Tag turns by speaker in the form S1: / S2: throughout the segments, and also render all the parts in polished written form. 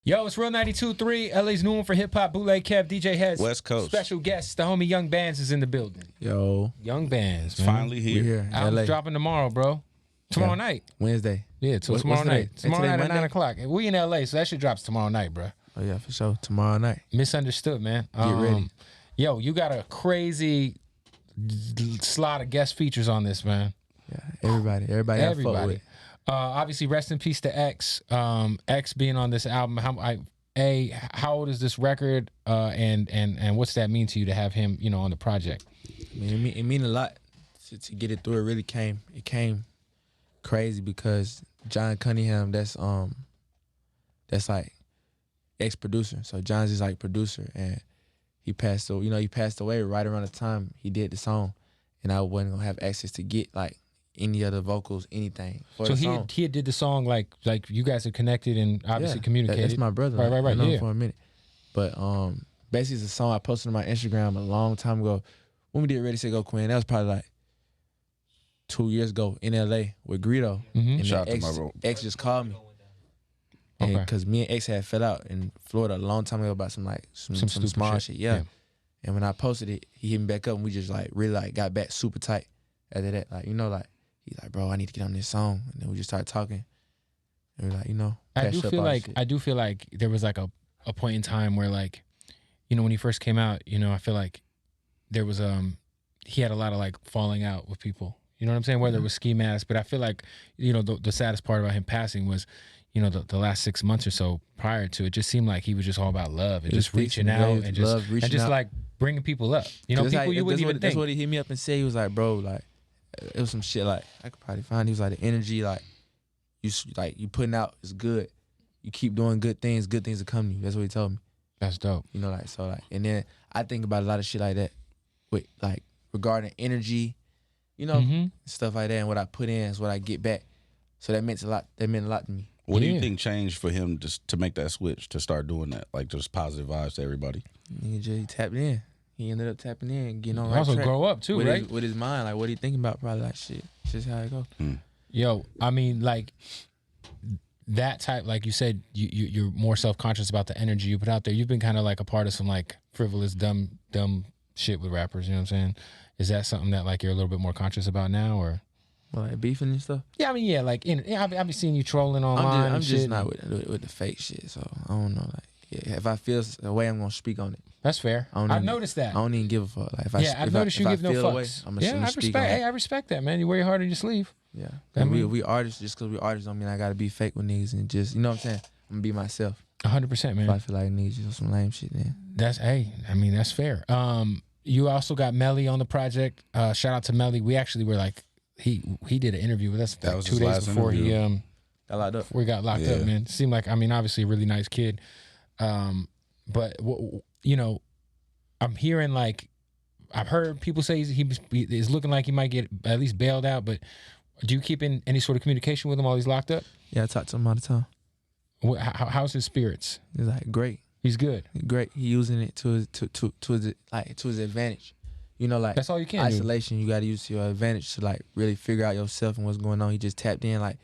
S1: Yo, it's Real 92.3, LA's new one for hip-hop, Bootleg Kev, DJ Heads.
S2: West Coast.
S1: Special guest, the homie Young Bands is in the building.
S3: Yo.
S1: Young Bands,
S2: It's
S1: man.
S2: finally here.
S3: We here.
S1: Album's
S3: LA.
S1: dropping tomorrow, bro. Tomorrow night.
S3: Wednesday.
S1: Yeah, till
S3: What's
S1: tomorrow
S3: today?
S1: night. Tomorrow
S3: Today
S1: night at
S3: Monday?
S1: 9 o'clock. We in LA, so that shit drops tomorrow night, bro.
S3: Oh, yeah, for sure. Tomorrow night.
S1: Misunderstood, man.
S3: Get ready.
S1: Yo, you got a crazy slot of guest features on this, man.
S3: Yeah, everybody. I fuck with.
S1: Obviously, rest in peace to X. X being on this album. How old is this record? And what's that mean to you to have him, on the project?
S3: I mean, it mean a lot to get it through. It really came crazy because John Cunningham, that's like ex-producer. So John's just like producer, and he passed away right around the time he did the song, and I wasn't gonna have access to get like any other vocals, anything.
S1: So he did the song like you guys are connected and obviously communicated.
S3: That's my brother.
S1: Right.
S3: I know him
S1: Yeah.
S3: for a minute, but basically it's a song I posted on my Instagram a long time ago when we did Ready Set Go Queen. That was probably like 2 years ago in LA with Greedo.
S1: Mm-hmm.
S3: And
S2: Shout out to
S3: X,
S2: my bro.
S3: X just called me.
S1: Okay.
S3: Because me and X had fell out in Florida a long time ago about some
S1: stupid
S3: small
S1: shit.
S3: shit. Yeah. And when I posted it, he hit me back up and we just like really like got back super tight after that. Like, he's like, bro, I need to get on this song. And then we just started talking. And we're like,
S1: I do feel like there was like a point in time where like, when he first came out, I feel like there was he had a lot of like falling out with people. You know what I'm saying? Whether it was ski mask, but I feel like, the saddest part about him passing was, the last 6 months or so prior to it just seemed like he was just all about love and just reaching out and just like bringing people up. People you wouldn't even think.
S3: That's what he hit me up and said. He was like, bro, like, it was some shit like I could probably find. He was like, the energy, like you putting out is good. You keep doing good things will come to you. That's what he told me.
S1: That's dope.
S3: And then I think about a lot of shit like that with like regarding energy, stuff like that. And what I put in is what I get back. So that meant a lot. That meant a lot to me.
S2: What do you think changed for him just to make that switch, to start doing that, like just positive vibes to everybody?
S3: He just tapped in. He ended up tapping in, getting on right
S1: Also
S3: track.
S1: grow up too, right?
S3: With his mind, like what he thinking about, probably like shit. Just how it go.
S1: Yo, I mean, like that type, like you said, you're more self-conscious about the energy you put out there. You've been kind of like a part of some like frivolous, dumb shit with rappers. You know what I'm saying? Is that something that like you're a little bit more conscious about now, or?
S3: Well, like beefing and stuff.
S1: Yeah, I mean, I've been seeing you trolling online.
S3: I'm just not with the fake shit, so I don't know. Like, if I feel a way, I'm gonna speak on it.
S1: That's fair. I've noticed that.
S3: I don't even give a fuck. Like,
S1: I've noticed you give no fucks. I respect that, man. You wear your heart on your sleeve.
S3: Yeah,
S1: and
S3: we artists. Just because we artists don't mean I gotta be fake with niggas and just, you know what I'm saying. I'm gonna be myself.
S1: 100%, man.
S3: If I feel like niggas just some lame shit, then
S1: that's that's fair. You also got Mellie on the project. Shout out to Mellie. We actually were like. He did an interview with us
S2: That was
S1: 2 days before he
S3: got locked up.
S1: Before he got locked up, man. Seemed like, obviously a really nice kid. But I'm hearing like, I've heard people say he's looking like he might get at least bailed out. But do you keep in any sort of communication with him while he's locked up?
S3: Yeah, I talk to him all the time.
S1: How's his spirits?
S3: He's like great.
S1: He's good.
S3: Great. He using it to his advantage. Like
S1: that's all you can
S3: isolation, you got to use to your advantage to like really figure out yourself and what's going on. He just tapped in like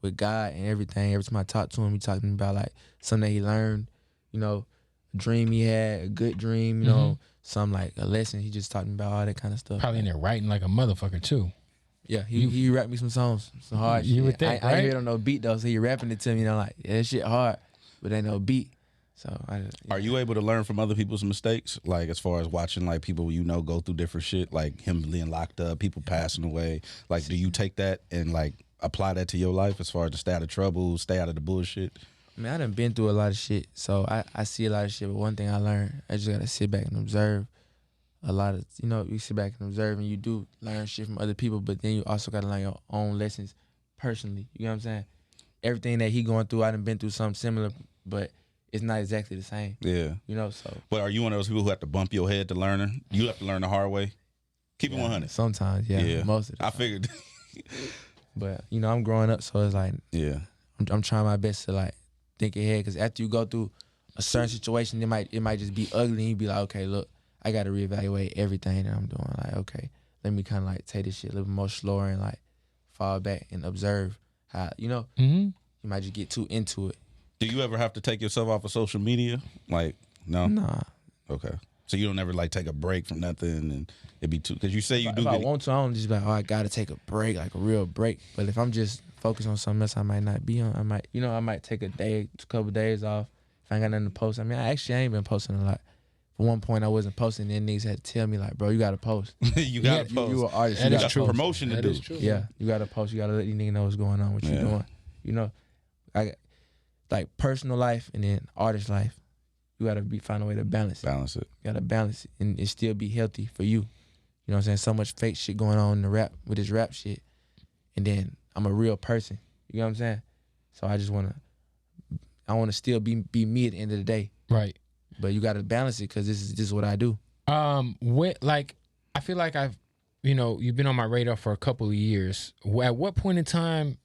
S3: with God and everything. Every time I talk to him, he talking about like something that he learned, a dream he had, a good dream, some like a lesson. He just talking about all that kind of stuff.
S1: Probably in there writing like a motherfucker too.
S3: Yeah, he rapped me some songs, some hard shit.
S1: You would think,
S3: I ain't hear it on no beat though, so he rapping it to me, like, yeah, that shit hard, but ain't no beat. So
S2: Are you able to learn from other people's mistakes? Like as far as watching like people go through different shit, like him being locked up, people passing away. Like, do you take that and like apply that to your life as far as to stay out of trouble, stay out of the bullshit?
S3: I mean, I done been through a lot of shit, so I see a lot of shit. But one thing I learned, I just gotta sit back and observe a lot of, you sit back and observe, and you do learn shit from other people, but then you also gotta learn your own lessons personally. You know what I'm saying? Everything that he going through, I done been through something similar, but it's not exactly the same.
S2: Yeah.
S3: So.
S2: But are you one of those people who have to bump your head to learning? You have to learn the hard way? Keep it 100.
S3: Sometimes, yeah. Most of the time.
S2: I figured.
S3: But, I'm growing up, so it's like,
S2: yeah.
S3: I'm trying my best to like think ahead, because after you go through a certain situation, it might just be ugly, and you be like, okay, look, I got to reevaluate everything that I'm doing. Like, okay, let me kind of like take this shit a little more slower and like fall back and observe how, you might just get too into it.
S2: Do you ever have to take yourself off of social media? Like, no?
S3: Nah.
S2: Okay. So you don't ever like take a break from nothing and it'd be too, because you say you do.
S3: If I want to, I don't just be like, oh, I gotta take a break, like a real break. But if I'm just focused on something else, I might not be on. I might take a couple days off if I ain't got nothing to post. I mean, I ain't been posting a lot. At one point, I wasn't posting, and niggas had to tell me like, bro, you gotta post.
S2: You gotta post.
S3: You an artist.
S1: That
S3: You
S1: is
S3: got
S1: true.
S2: Promotion to
S1: That
S2: do.
S1: is true.
S3: Yeah, you gotta post. You gotta let these niggas know what's going on, what you doing. You know, like personal life and then artist life. You gotta find a way to balance it.
S2: Balance it.
S3: You gotta balance it and it still be healthy for you. You know what I'm saying? So much fake shit going on in the rap with this rap shit. And then I'm a real person. You know what I'm saying? So I wanna still be me at the end of the day.
S1: Right.
S3: But you gotta balance it because this is what I do.
S1: I feel like you've been on my radar for a couple of years. At what point in time,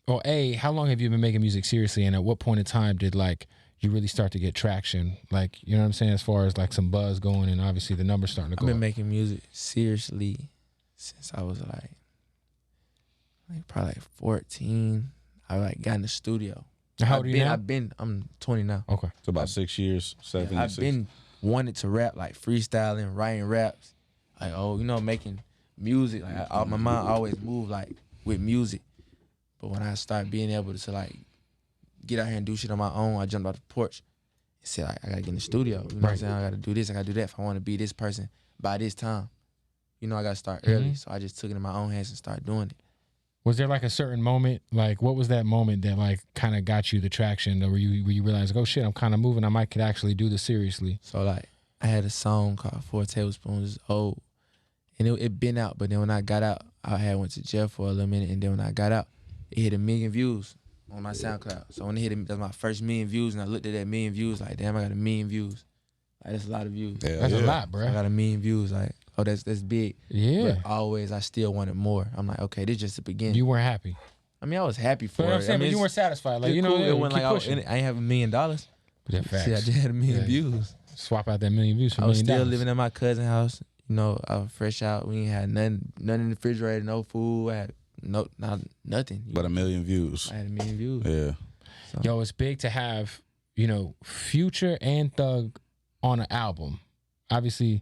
S1: or how long have you been making music seriously? And at what point in time did you really start to get traction? Like, you know what I'm saying? As far as like some buzz going and obviously the numbers starting to go
S3: I've been
S1: up.
S3: making music seriously since I was like probably 14. I got in the studio.
S1: How old are you now?
S3: I'm 20 now.
S1: Okay.
S2: It's about 6 years, 7
S3: I've been wanted to rap, like freestyling, writing raps, like making music. Like my mind always moved like with music. But when I started being able to like get out here and do shit on my own, I jumped off the porch and said, I gotta get in the studio. You know what I'm saying? I gotta do this, I gotta do that if I wanna be this person by this time. I gotta start early. So I just took it in my own hands and started doing it.
S1: Was there like a certain moment, like what was that moment that like kind of got you the traction, or where you realized, like, oh shit, I'm kind of moving, I could actually do this seriously?
S3: So like I had a song called 4 Tablespoons, old, and it been out, but then when I got out, I had went to jail for a little minute, and then when I got out, it hit 1 million views on my SoundCloud. So when it hit, that's my first 1 million views, and I looked at that 1 million views, like damn, I got 1 million views. Like that's a lot of views.
S2: Yeah,
S1: that's a lot, bro.
S3: So I got 1 million views, like, oh, that's big.
S1: Yeah.
S3: But always, I still wanted more. I'm like, okay, this is just the beginning.
S1: You weren't happy.
S3: I mean, I was happy for
S1: But I'm
S3: it.
S1: saying, but you weren't satisfied. Like,
S3: cool. It wasn't like
S1: pushing.
S3: I ain't have $1 million.
S1: But that facts.
S3: See, I just had 1 million views.
S1: Swap out that 1 million views for $1
S3: I was
S1: million.
S3: still living at my cousin's house. I was fresh out. We ain't had nothing in the refrigerator, no food. I had nothing.
S2: But 1 million views.
S3: I had 1 million views.
S2: Yeah.
S3: So.
S1: Yo, it's big to have, Future and Thug on an album. Obviously,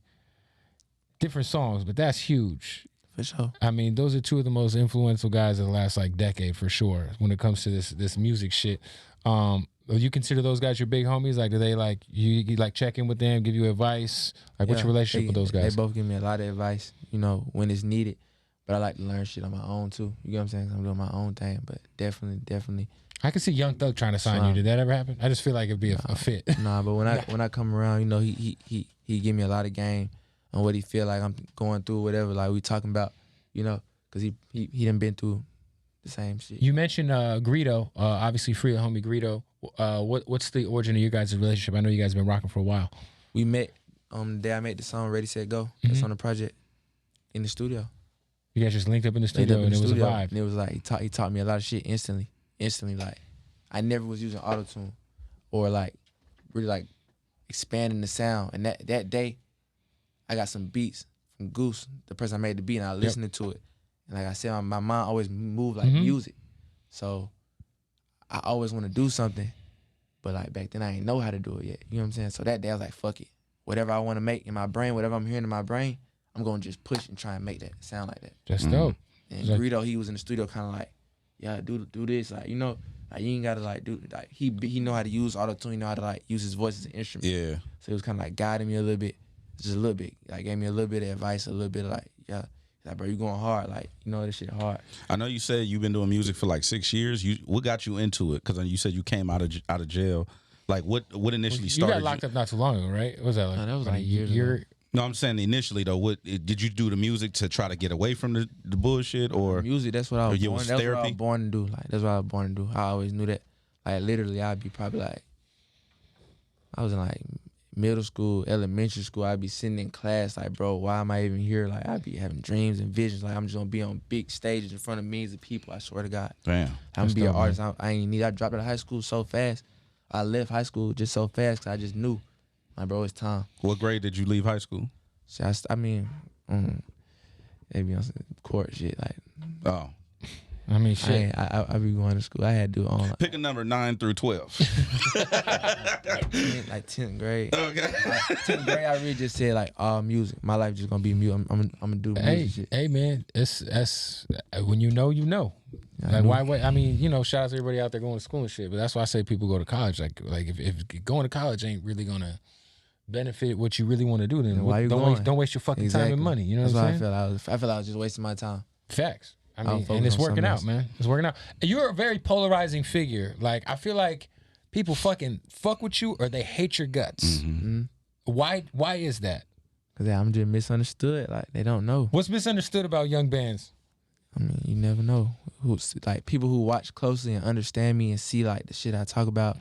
S1: different songs, but that's huge.
S3: For sure.
S1: I mean, those are two of the most influential guys of the last decade for sure. When it comes to this music shit, you consider those guys your big homies? Like, do they you check in with them, give you advice? Like, what's your relationship with those guys?
S3: They both give me a lot of advice, when it's needed. But I like to learn shit on my own too. You get what I'm saying? I'm doing my own thing, but definitely.
S1: I can see Young Thug trying to sign you. Did that ever happen? I just feel like it'd be a fit.
S3: Nah, but when I come around, he give me a lot of game on what he feel like I'm going through, whatever. Like we talking about, because he done been through the same shit.
S1: You mentioned Greedo, obviously free the homie Greedo. What's the origin of your guys' relationship? I know you guys have been rocking for a while.
S3: We met the day I made the song Ready Set Go. That's on the project in the studio.
S1: You guys just linked up in the studio and it was a vibe.
S3: And it was like he taught me a lot of shit instantly. Like I never was using auto-tune or like really like expanding the sound. And that day I got some beats from Goose, the person I made the beat, and I listened to it. And like I said, my mind always moved like music. So I always want to do something, but like back then I didn't know how to do it yet. You know what I'm saying? So that day I was like, fuck it. Whatever I want to make in my brain, whatever I'm hearing in my brain, I'm going to just push and try and make that sound like that.
S1: That's dope.
S3: And Greedo, he was in the studio kind of like, yeah, do this. Like, you ain't got to like do, like he know how to use auto-tune, he know how to like use his voice as an instrument.
S2: Yeah.
S3: So he was kind of like guiding me a little bit, just a little bit. Like gave me a little bit of advice, a little bit of like, yeah, like, bro, you going hard. Like, this shit hard.
S2: I know you said you've been doing music for like 6 years. What got you into it? Because you said you came out of jail. Like what initially started?
S1: You got locked up not too long ago, right? What was that like?
S3: No, that was like a year ago.
S2: No, I'm saying initially though. What did you do the music to try to get away from the bullshit or
S3: music? That's what I was born.
S2: Was
S3: that's
S2: therapy?
S3: what I was born to do. Like that's what I was born to do. I always knew that. Like literally, I'd be probably like, I was in like middle school, elementary school. I'd be sitting in class like, bro, why am I even here? Like I'd be having dreams and visions. Like I'm just gonna be on big stages in front of millions of people. I swear to God.
S2: Damn.
S3: I'm gonna be an artist. I dropped out of high school so fast. I left high school just so fast because I just knew, like, bro, it's time.
S2: What grade did you leave high school?
S3: So they be on some court shit. Like,
S2: Oh.
S1: I mean, shit.
S3: I be going to school. I had to do on
S2: Pick a number 9 through 12.
S3: like 10th grade.
S2: Okay.
S3: 10th grade, I really just said like all music. My life just gonna be music. I'm gonna do music shit.
S1: Hey, man, that's when you know, you know. Like why wait? I mean, you know, shout out to everybody out there going to school and shit. But that's why I say people go to college. Like if going to college ain't really gonna benefit what you really want to do, then
S3: why you
S1: don't waste your fucking time and money. You know what I'm saying?
S3: I feel I was just wasting my time.
S1: Facts. I mean, and it's working out, man. It's working out. You're a very polarizing figure. Like I feel like people fucking fuck with you or they hate your guts.
S3: Mm-hmm.
S1: Why is that?
S3: Cause I'm just misunderstood. Like they don't know.
S1: What's misunderstood about young bands?
S3: I mean, you never know. Who's like people who watch closely and understand me and see like the shit I talk about,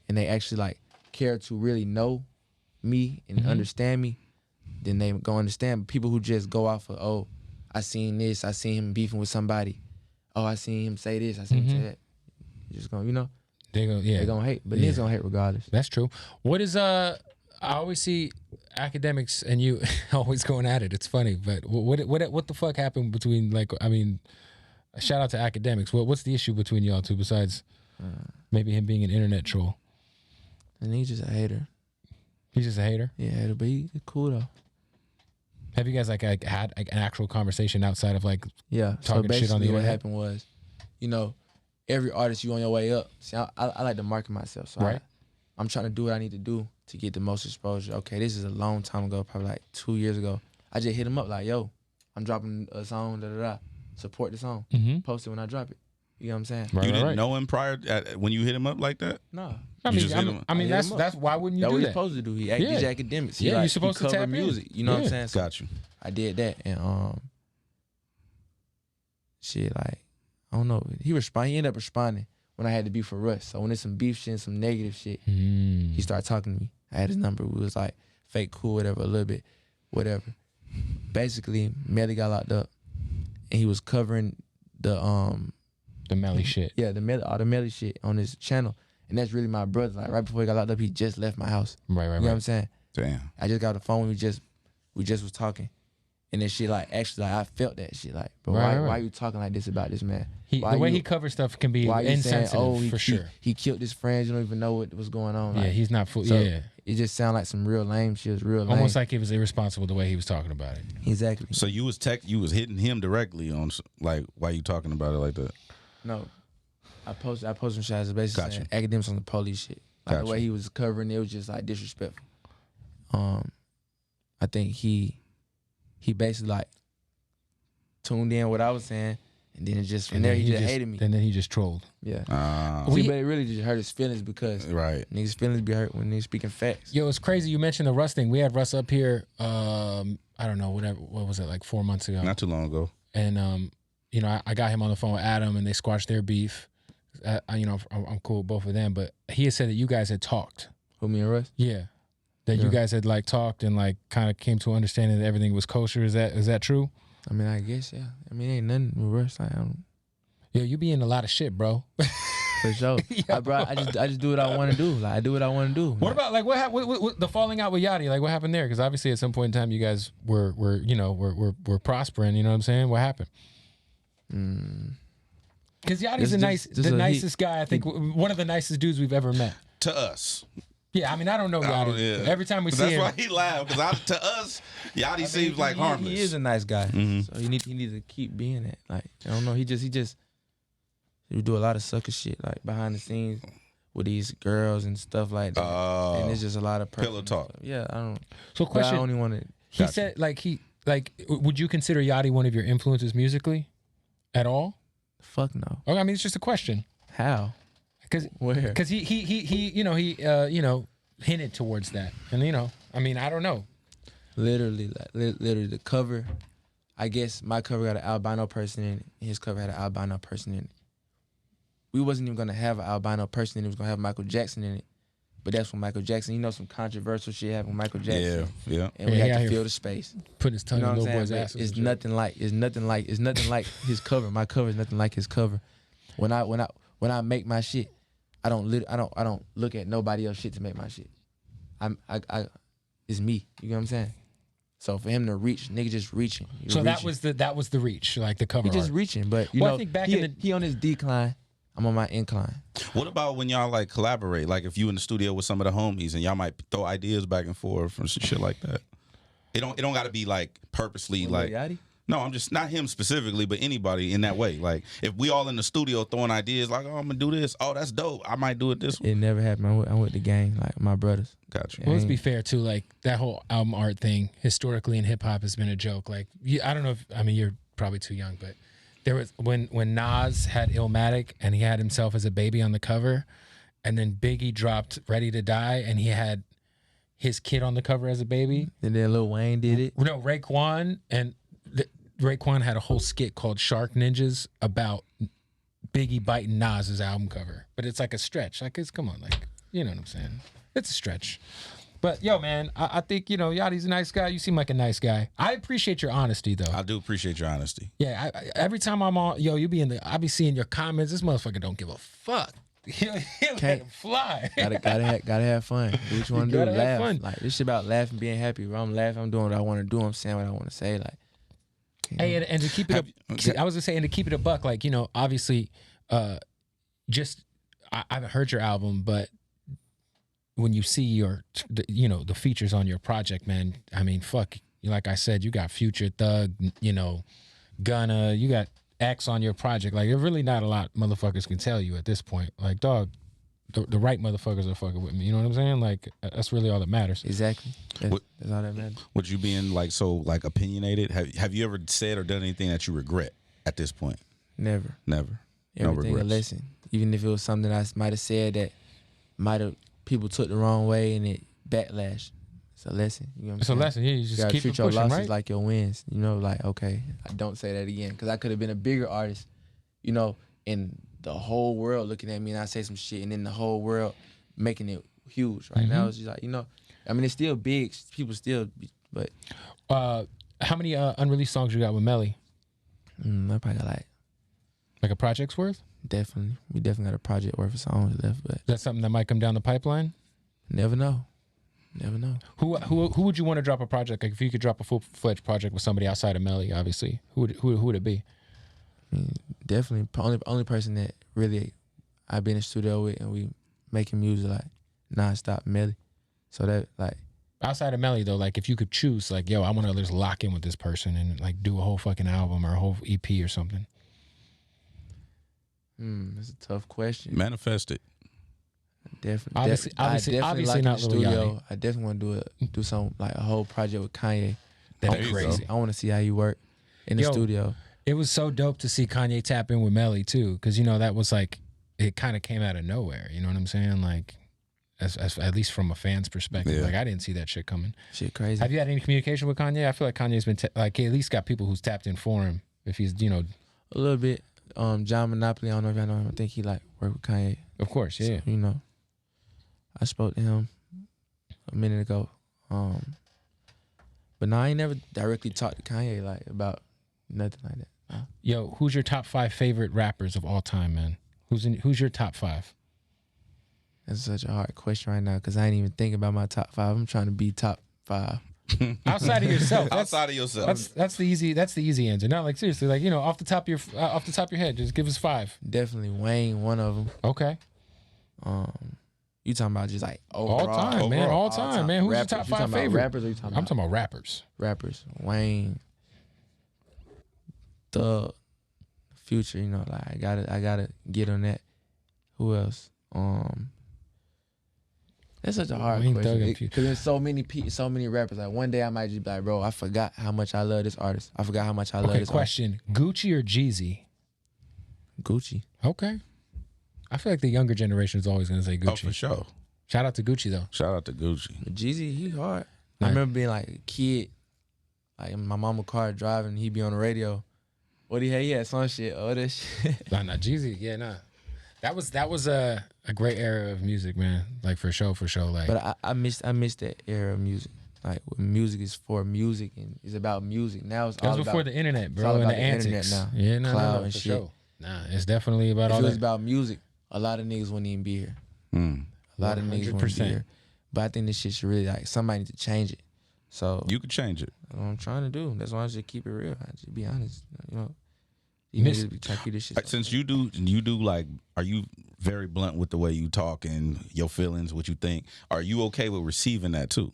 S3: and they actually like care to really know me and understand me. Then they go understand. But people who just go off of I seen this, I seen him beefing with somebody. Oh, I seen him say this, I seen him say that. You just gonna, they gonna hate, but niggas gonna hate regardless.
S1: That's true. What is I always see academics and you always going at it. It's funny, but what the fuck happened between shout out to academics. What's the issue between y'all two besides maybe him being an internet troll?
S3: And he's just a hater.
S1: He's just a hater.
S3: Yeah, hater, but he's cool though.
S1: Have you guys had an actual conversation outside of talking shit on the internet?
S3: What happened was, every artist you on your way up. See, I like to market myself, so
S1: right.
S3: I'm trying to do what I need to do to get the most exposure. Okay, this is a long time ago, probably like 2 years ago. I just hit him up like, yo, I'm dropping a song, support the song. Post it when I drop it. You know what I'm saying?
S2: You didn't know him prior when you hit him up like that?
S3: No.
S1: I mean, that's why wouldn't you do that?
S3: That's what you're supposed to do. He's academics.
S1: You're supposed to tap
S3: music. You know what I'm saying? So
S2: got you.
S3: I did that, and I don't know. He ended up responding when I had to be for Russ. So when there's some beef shit, some negative shit, he started talking to me. I had his number. We was like fake cool, whatever, a little bit, whatever. Basically, Mellie got locked up, and he was covering the
S1: Mellie shit.
S3: Yeah, all the Mellie shit on his channel. And that's really my brother. Like right before he got locked up, he just left my house.
S1: Right.
S3: You know what I'm saying?
S2: Damn.
S3: I just got the phone. We just was talking, and then shit actually I felt that shit but why are you talking like this about this man?
S1: The way he covers stuff can be insensitive for sure.
S3: He killed his friends. You don't even know what was going on.
S1: Yeah, he's not full.
S3: So
S1: yeah,
S3: it just sounded like some real lame shit. It was real lame.
S1: Almost like it was irresponsible the way he was talking about it.
S3: Exactly.
S2: So you was hitting him directly on why you talking about it like that?
S3: No. I posted some shots basically saying academics on the police shit. Like the way he was covering it was just like disrespectful. I think he basically tuned in what I was saying, and then it just from there he just hated me.
S1: And then he just trolled.
S3: Yeah. But it really just hurt his feelings because niggas' feelings be hurt when niggas speaking facts.
S1: Yo, it's crazy you mentioned the Russ thing. We had Russ up here. I don't know what was it, like 4 months ago?
S2: Not too long ago.
S1: And I got him on the phone with Adam, and they squashed their beef. I'm cool with both of them, but he had said that you guys had talked.
S3: Who, me and Russ?
S1: Yeah. That you guys had talked and kind of came to an understanding that everything was kosher. Is that true?
S3: I mean, I guess, yeah. I mean, ain't nothing with Russ. I don't.
S1: Yeah, you be in a lot of shit, bro.
S3: For sure. I just do what I want to do. I do what I want to do.
S1: What about what the falling out with Yachty? What happened there? Because obviously at some point in time you guys were prospering. You know what I'm saying? What happened? Because Yachty's the nicest guy. I think one of the nicest dudes we've ever met.
S2: To us.
S1: Yeah, I mean, I don't know Yachty. Every time we see him.
S2: That's why he laughed. Because to us, Yachty seems like harmless.
S3: He is a nice guy. So he needs to keep being that. I don't know. He do a lot of sucker shit, behind the scenes with these girls and stuff like that. And it's just a lot of
S2: pillow talk.
S3: Yeah, I don't.
S1: So question.
S3: I only want to.
S1: He said, would you consider Yachty one of your influences musically, at all?
S3: Fuck no.
S1: Okay, I mean, it's just a question.
S3: How?
S1: Because he hinted towards that, and I mean, I don't know.
S3: Literally the cover. I guess my cover got an albino person in it. His cover had an albino person in it. We wasn't even gonna have an albino person in it. It was gonna have Michael Jackson in it. But that's when Michael Jackson, some controversial shit happened with Michael Jackson.
S2: Yeah.
S3: And we had to fill the space.
S1: Put his tongue in little boy's ass.
S3: It's nothing like his cover. My cover is nothing like his cover. When I make my shit, I don't look at nobody else's shit to make my shit. It's me. You know what I'm saying? So for him to reach, nigga just reaching.
S1: So that was the reach, like the cover
S3: He just
S1: art.
S3: reaching, but you
S1: Well, I
S3: know,
S1: think back
S3: he on his decline. I'm on my incline.
S2: What about when y'all like collaborate? Like if you in the studio with some of the homies and y'all might throw ideas back and forth and some shit like that. It don't got to be like purposely like.
S3: Lil Yachty?
S2: No, I'm just not him specifically, but anybody in that way. Like if we all in the studio throwing ideas, like, oh, I'm gonna do this. Oh, that's dope. I might do it this way.
S3: It never happened. I'm with the gang, like my brothers.
S2: Gotcha.
S1: Well, let's be fair too. Like that whole album art thing, historically in hip hop, has been a joke. Like, I don't know if you're probably too young, but there was when Nas had Illmatic and he had himself as a baby on the cover, and then Biggie dropped Ready to Die and he had his kid on the cover as a baby.
S3: And then Lil Wayne did it.
S1: No, Raekwon Raekwon had a whole skit called Shark Ninjas about Biggie biting Nas's album cover. But it's like a stretch. Like, come on, like, you know what I'm saying? It's a stretch. But, yo, man, I think, Yachty's a nice guy. You seem like a nice guy. I appreciate your honesty, though.
S2: I do appreciate your honesty.
S1: Yeah, every time I'm on, I be seeing your comments. This motherfucker don't give a fuck. He'll let him fly.
S3: Gotta have fun. Do what you want to do.
S1: Gotta have fun.
S3: Like, this shit about laughing, being happy. Bro, I'm laughing. I'm doing what I want to do. I'm saying what I want to say. Like,
S1: hey, and to keep it I was gonna say, and to keep it a buck, like, obviously, I haven't heard your album, but when you see the features on your project, man, I mean, fuck, like I said, you got Future, Thug, Gunna, you got X on your project. Like, there's really not a lot motherfuckers can tell you at this point. Like, dog, the right motherfuckers are fucking with me. You know what I'm saying? Like, that's really all that matters.
S3: Exactly. That's all that matters.
S2: Would you being like so like opinionated? Have you ever said or done anything that you regret at this point?
S3: Never.
S2: Never.
S3: Everything
S2: no
S3: a
S2: regrets.
S3: lesson. Even if it was something I might have said that people took the wrong way and it backlash. It's a lesson. You know what I'm
S1: It's
S3: saying?
S1: a lesson. Yeah, you just
S3: gotta
S1: keep
S3: treat
S1: it
S3: your
S1: pushing,
S3: losses
S1: right?
S3: like your wins. Like, okay, I don't say that again. Because I could have been a bigger artist, and the whole world looking at me and I say some shit and then the whole world making it huge. Right now it's just like, it's still big. People still, but.
S1: How many unreleased songs you got with Mellie?
S3: I probably got
S1: Like a project's worth?
S3: definitely. We definitely got a project worth of songs left, but
S1: Is that something that might come down the pipeline?
S3: never know. Never know.
S1: Who would you want to drop a project? Like if you could drop a full-fledged project with somebody outside of Mellie, obviously, who would it be?
S3: I mean, definitely only person that really I've been in the studio with and we making music like nonstop, Mellie. So that like
S1: Outside of Mellie though, like if you could choose, like, yo, I want to just lock in with this person and like do a whole fucking album or a whole EP or something.
S3: that's a tough question.
S2: Manifest it.
S3: Definitely,
S1: Obviously
S3: like
S1: not
S3: the
S1: Lil
S3: studio.
S1: Yachty.
S3: I definitely want to do some like a whole project with Kanye.
S1: That'd
S2: be
S1: crazy.
S3: I want to see how he work in the
S1: Yo,
S3: studio.
S1: It was so dope to see Kanye tap in with Mellie too, because that was like it kind of came out of nowhere. You know what I'm saying? Like, as at least from a fan's perspective,
S2: Yeah.
S1: like I didn't see that shit coming.
S3: Shit crazy.
S1: Have you had any communication with Kanye? I feel like Kanye's been he at least got people who's tapped in for him. If he's
S3: A little bit. John Monopoly, I don't know if y'all know him. I think he like work with Kanye.
S1: of course, yeah.
S3: So, I spoke to him a minute ago. But no, I ain't never directly talked to Kanye like about nothing like that. No.
S1: Yo, who's your top 5 favorite rappers of all time, man? Who's your top 5?
S3: That's such a hard question right now because I ain't even thinking about my top 5. I'm trying to be top 5.
S1: Outside of yourself.
S2: Outside of yourself.
S1: That's the easy answer. Not like seriously, like off the top of your head, just give us 5.
S3: Definitely Wayne, one of them.
S1: Okay.
S3: You talking about just like
S1: All
S3: overall,
S1: time, man. All time, man. Who's
S3: rappers.
S1: your top
S3: You
S1: 5
S3: talking about
S1: favorite?
S3: rappers or you talking
S1: I'm
S3: about
S1: talking about rappers.
S3: rappers? Wayne, Thug, Future. Like I gotta get on that. Who else? That's such a hard
S1: Wayne, Thug, and
S3: question
S1: Future.
S3: because there's so many rappers. Like one day I might just be like, bro, I forgot how much I love this artist. I forgot how much I love
S1: Okay,
S3: this
S1: question. Gucci or Jeezy?
S3: artist. Gucci.
S1: Okay. I feel like the younger generation is always going to say Gucci.
S2: Oh, for sure.
S1: Shout out to Gucci, though.
S2: Shout out to Gucci.
S3: But Jeezy, he hard.
S1: Right.
S3: I remember being like a kid, like in my mama car driving, he'd be on the radio. What he had some shit. Oh, that shit.
S1: Nah, Jeezy. Yeah, nah. That was a great era of music, man. Like for sure. Like,
S3: But I missed that era of music. Like when music is for music and it's about music. Now it's
S1: that
S3: all
S1: was before
S3: about,
S1: the internet,
S3: it's
S1: bro,
S3: all
S1: and
S3: about
S1: the
S3: the
S1: antics.
S3: internet now.
S1: Yeah, no,
S3: Cloud
S1: for
S3: and shit.
S1: sure. Nah, it's definitely about
S3: if
S1: all
S3: it was
S1: that.
S3: about music, a lot of niggas wouldn't even be here. A lot of niggas wouldn't be
S1: 100%.
S3: here. But I think this shit should really like somebody need to change it. So
S2: you could change it.
S3: That's what I'm trying to do. That's why I just keep it real. I just be honest. You know, you niggas be trying to keep this shit.
S2: Since you do like, are you very blunt with the way you talk and your feelings, what you think? Are you okay with receiving that too?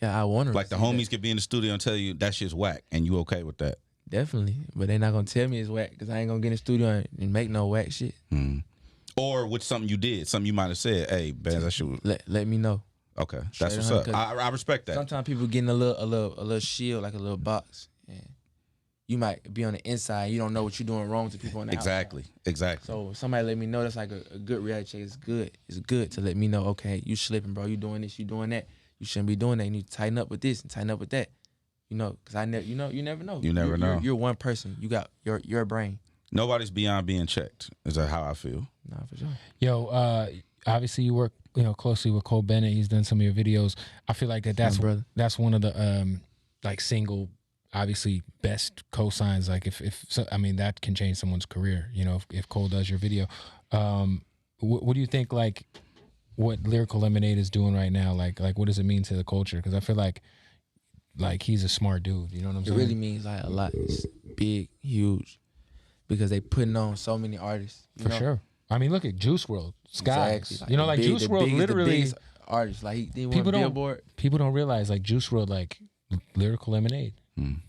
S3: Yeah, I want to.
S2: Like the homies could be in the studio and tell you that shit's whack, and you okay with that?
S3: Definitely, but they not gonna tell me it's whack because I ain't gonna get in the studio and make no whack shit.
S2: Or with something you did, something you might have said, "Hey, Benz, that shit."
S3: Let me know.
S2: Okay, that's what's up. I respect that.
S3: Sometimes people getting a little shield, like a little box, and you might be on the inside. You don't know what you're doing wrong to people on the outside.
S2: Exactly.
S3: So if somebody let me know, that's like a good reality check. It's good. It's good to let me know. Okay, you slipping, bro. You doing this. You doing that. You shouldn't be doing that. You need to tighten up with this and tighten up with that. You know, because you never know.
S2: You never know.
S3: You're one person. You got your brain.
S2: Nobody's beyond being checked. Is that how I feel?
S3: Nah, for sure.
S1: Yo, obviously you work, closely with Cole Bennett. He's done some of your videos. I feel like that's one of the like single, obviously best cosigns. Like that can change someone's career. If Cole does your video, what do you think? Like what Lyrical Lemonade is doing right now? Like what does it mean to the culture? Because I feel like he's a smart dude. You know what I'm saying?
S3: It really means like a lot. It's big, huge, because they putting on so many artists.
S1: For sure. I mean, look at Juice WRLD, Skies.
S3: Exactly.
S1: Like Juice WRLD literally
S3: artists. Like he won
S1: people
S3: Billboard.
S1: People don't realize like Juice WRLD, like Lyrical Lemonade,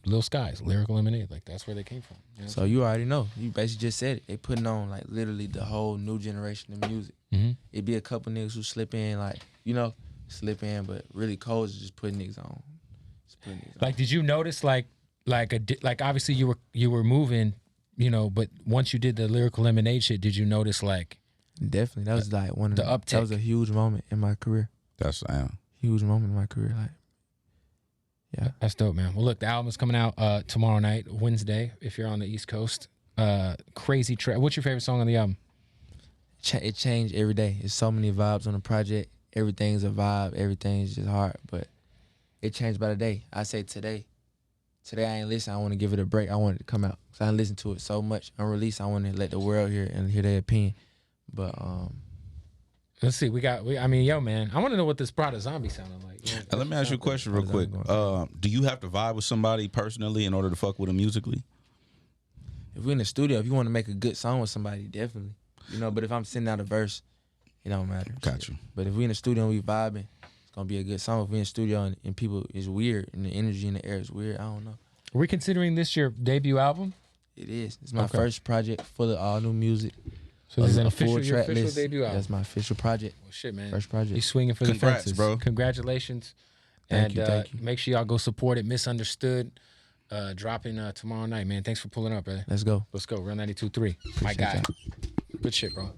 S1: Lil Skies, Lyrical Lemonade. Like that's where they came from.
S3: So you already know. You basically just said it. They putting on like literally the whole new generation of music. It'd be a couple niggas who slip in, but really Cole's just putting niggas on.
S1: Like, did you notice like obviously you were moving, but once you did the Lyrical Lemonade shit, did you notice like?
S3: Definitely, that was like one of the
S1: uptick.
S3: That was a huge moment in my career.
S2: That's
S3: huge moment in my career. Like, yeah,
S1: that's dope, man. Well, look, the album's coming out tomorrow night, Wednesday, if you're on the East Coast. Crazy track. What's your favorite song on the album?
S3: It changed every day. There's so many vibes on the project. Everything's a vibe. Everything's just hard, but it changed by the day. I say today I ain't listen. I want to give it a break. I want it to come out. So I listened to it so much unreleased. I want to let the world hear it and hear their opinion. But
S1: let's see. Yo, man, I want to know what this Prada Zombie sounded like.
S2: Let me ask you a question real quick. Do you have to vibe with somebody personally in order to fuck with them musically?
S3: If we're in the studio, if you want to make a good song with somebody, definitely. But if I'm sending out a verse, it don't matter.
S2: Got you.
S3: But if we in the studio and we vibing, gonna be a good song. If we in the studio and people is weird and the energy in the air is weird, I don't know.
S1: Are we considering this your debut album?
S3: It is. It's my first project full of all new music.
S1: So this is an
S3: full
S1: official
S3: list.
S1: debut album.
S3: That's my official project.
S1: Well, shit, man.
S3: First project.
S1: You swinging for
S2: Congrats,
S1: the fences,
S2: bro.
S1: Congratulations.
S3: Thank you.
S1: Make sure y'all go support it. Misunderstood. Dropping tomorrow night, man. Thanks for pulling up, brother.
S3: Let's go.
S1: Let's go. Real 92.3. My guy. Good shit, bro.